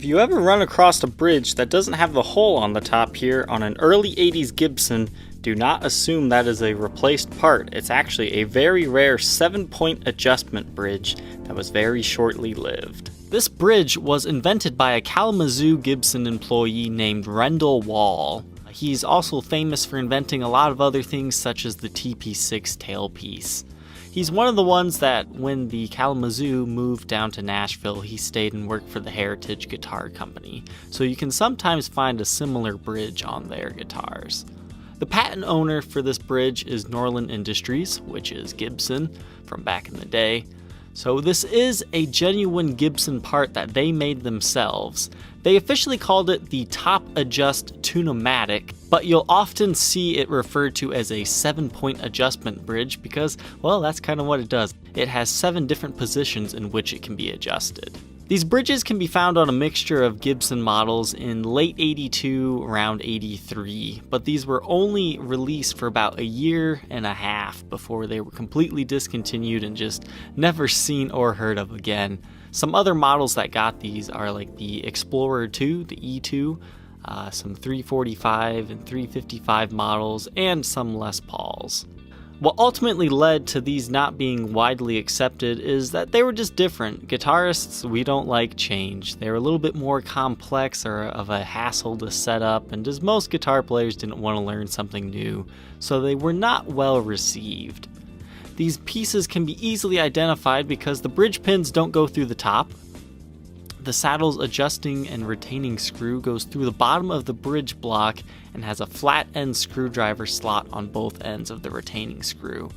you ever run across a bridge that doesn't have the hole on the top here on an early 80s Gibson, do not assume that is a replaced part. It's actually a very rare 7-point adjustment bridge that was very shortly lived. This bridge was invented by a Kalamazoo Gibson employee named Rendell Wall. He's also famous for inventing a lot of other things such as the TP6 tailpiece. He's one of the ones that when the Kalamazoo moved down to Nashville, he stayed and worked for the Heritage Guitar Company, so you can sometimes find a similar bridge on their guitars. The patent owner for this bridge is Norland Industries, which is Gibson from back in the day. So this is a genuine Gibson part that they made themselves. They officially called it the Top Adjust Tune-O-Matic, but you'll often see it referred to as a 7-point adjustment bridge because, well, that's kind of what it does. It has 7 different positions in which it can be adjusted. These bridges can be found on a mixture of Gibson models in late 82, around 83, but these were only released for about a year and a half before they were completely discontinued and just never seen or heard of again. Some other models that got these are like the Explorer 2, the E2, some 345 and 355 models, and some Les Pauls. What ultimately led to these not being widely accepted is that they were just different. Guitarists, we don't like change. They were a little bit more complex or of a hassle to set up, and as most guitar players didn't want to learn something new, so they were not well received. These pieces can be easily identified because the bridge pins don't go through the top. The saddle's adjusting and retaining screw goes through the bottom of the bridge block and has a flat end screwdriver slot on both ends of the retaining screw.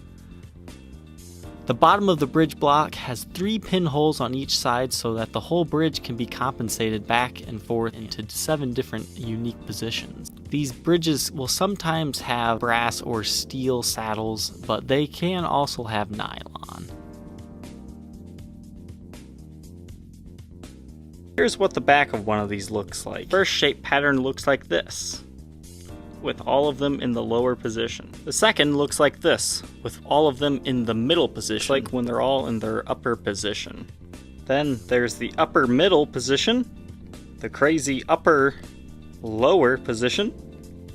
The bottom of the bridge block has 3 pinholes on each side so that the whole bridge can be compensated back and forth into 7 different unique positions. These bridges will sometimes have brass or steel saddles, but they can also have nylon. Here's what the back of one of these looks like. First shape pattern looks like this, with all of them in the lower position. The second looks like this, with all of them in the middle position, like when they're all in their upper position. Then there's the upper middle position, the crazy upper lower position,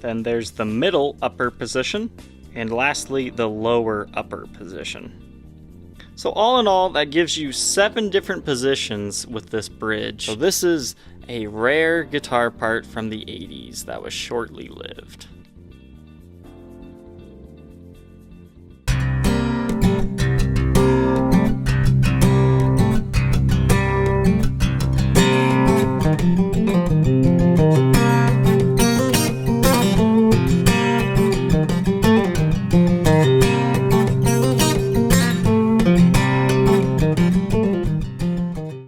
then there's the middle upper position, and lastly the lower upper position. So all in all, that gives you 7 different positions with this bridge. So this is a rare guitar part from the 80s that was shortly lived.